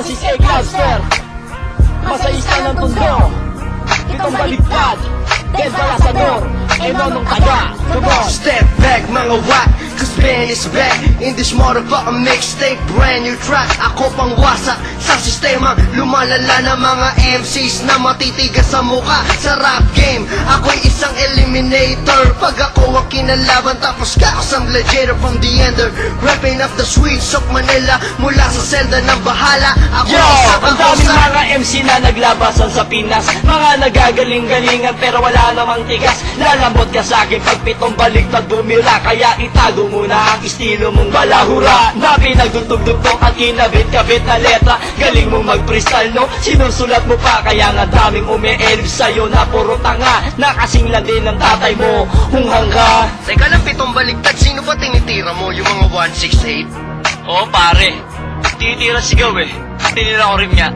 Francis A. Gloucester, masayista ng tondo, itong baliktad, Del Balasador, Enonong Taga, Tugos. Step back mga whack, cause Ben is back in this motherfucking mixtape, brand new track. Ako pang wasak sa sistema, lumalala na mga MCs na matitigas sa muka sa rap game. Ako'y isang eliminator, pag ako ang kinalaban, tapos ka isang gladiator from the ender, rapping up the streets of Manila, mula sa selda ng bahala. Ako Yo, isang ang daming mga MC na naglabasan sa Pinas, mga nagagaling-galingan pero wala namang tigas. Lalambot ka sa akin pag pitong baliktad bumira, kaya itago muna ang estilo mong balahura na pinagdugtog-dugtong at kinabit-kabit na letra. Galing mo mag-freestyle, no? Sinusulat mo pa, kaya nga daming ume-elf sa'yo na puro tanga, na kasing lang din ng tatay mo, hunghang ka. Teka lang, pitong baliktad, sino ba tinitira mo? Yung mga 168? Oo pare, tinitira sigaw eh, tinira ko rin niya.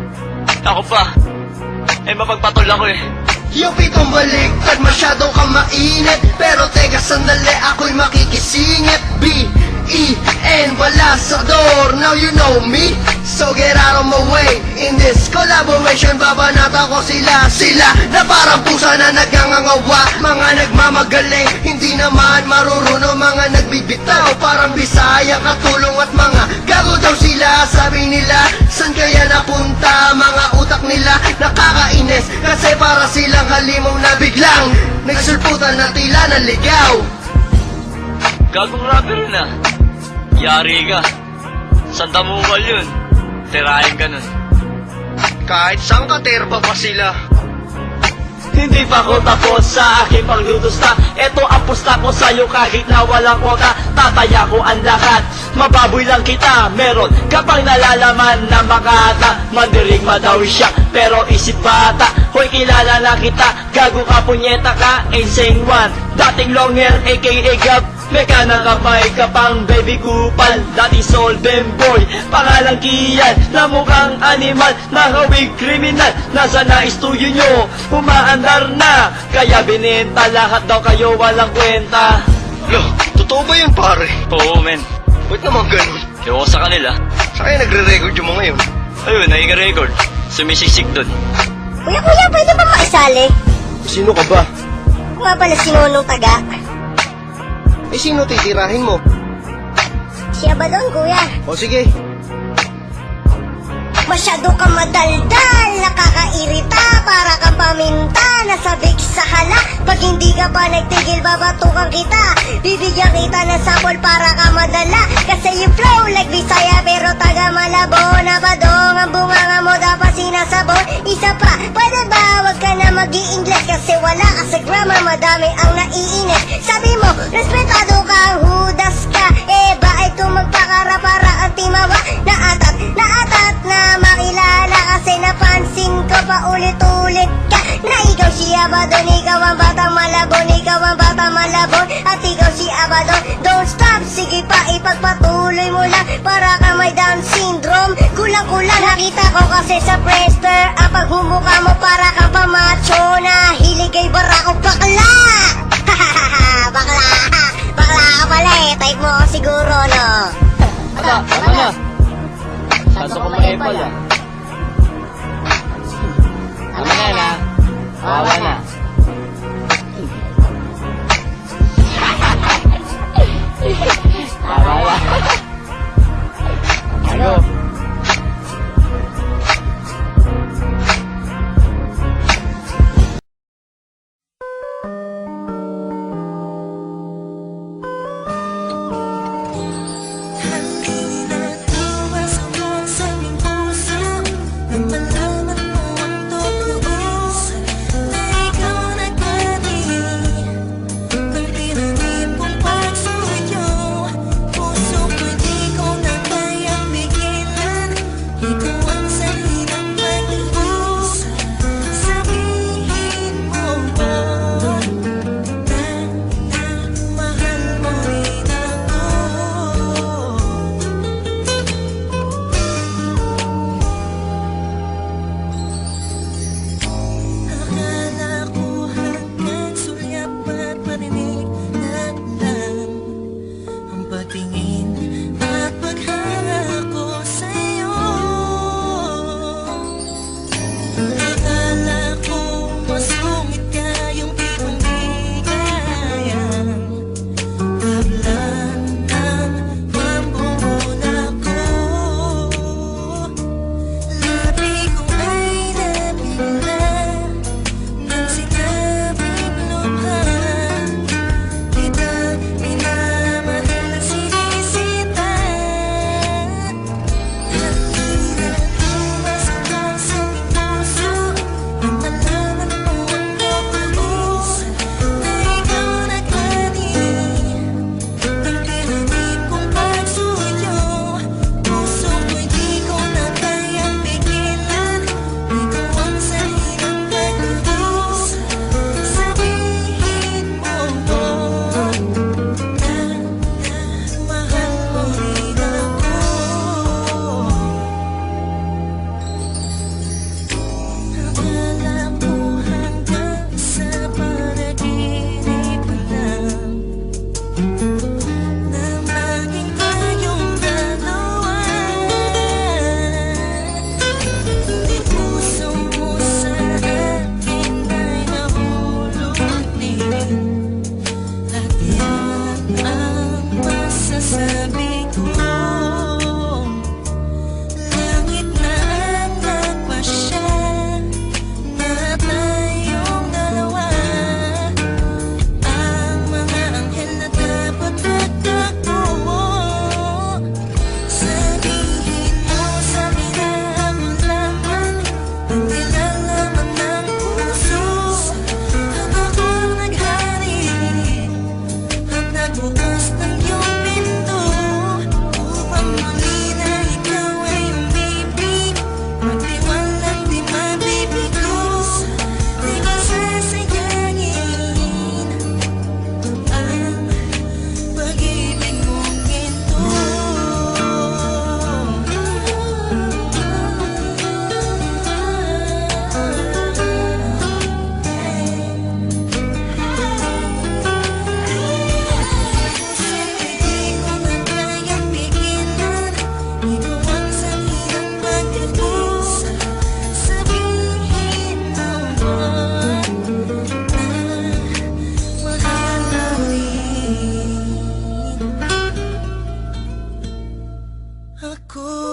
Ako pa, mapagpatol ako eh. Yung pitong baliktad, masyado kang mainit, pero teka sandali, ako'y makikisingit. B-E-N, Balasador, now you know me, so get out of my way. In this collaboration, babanata ko sila na parang pusa na nagangangawa, mga nagmamagaling, hindi naman marurunong, mga nagbibitaw, parang Bisaya, katulong at mga gago daw sila. Sabi nila, san kaya napunta, mga utak nila nakakainis, kasi para silang halimaw na biglang nagsulputan na tila naligaw. Gagong rapper na, yari ka, sandamugal yun, tirahin ka nun. Kahit saan katerba pa sila. Hindi pa ako tapos sa aking pagdudusta, eto ang pusta ko sa'yo kahit na walang kwota, tataya ko ang lahat, mababoy lang kita, meron kapag nalalaman na makata, mandirigma daw siya, pero isip bata, hoy kilala na kita, gago ka punyeta ka, insane one, dating long hair aka Gab, meka nakapay ka pang baby kupal, dati solvent boy, pangalang Kian, na mukhang animal, nakawig kriminal, nasa na studio nyo, humaandar na, kaya binenta lahat daw kayo walang kwenta. Lo, totoo ba yun pare? Oo men, Ba't naman ganun? ewan ko sa kanila. Saan kaya nagre-record yung mga yun? Ayun, naiga-record, sumisiksik dun. Kuya, pwede ba maisali? Sino ka ba? Ako nga pala si Nonong Taga. Eh sino titirahin mo? Siya ba doon, kuya? O sige. Masyado kang madaldal, nakakairita, para kang paminta, nasabik sa hala. Pag hindi ka pa nagtigil, babatukan kita, bibigyan kita ng sample para ka madala. Kasi yung flow like Bisaya pero taga Malabon, nabadong ang bunganga mo dapat sinasabon. Isa pa, pwede ba wag ka na mag-i-English, kasi wala ka sa grammar, madami ang naiinis. Sabi mo, respetado ka, hudas ka, bakit kung magpakara para ang timawa? Naatat na makilala, kasi napansin ko pa ulit-ulit ka, na ikaw si Abadon, ikaw ang batang Malabon, ikaw ang batang Malabon, at ikaw si Abadon. Don't stop, sige pa, ipagpatuloy mo lang, para ka may Down syndrome. Kulang-kulang nakita ko kasi sa Friendster, ang paghumuka mo para kang pamacho, na hilig kay Barako bakla. Bakla ka pala eh, type mo ako siguro, no? Tama na. Saso ko ma-epal ah. Tama na yan ah. Kawawa na. Kawawa. Ano? ko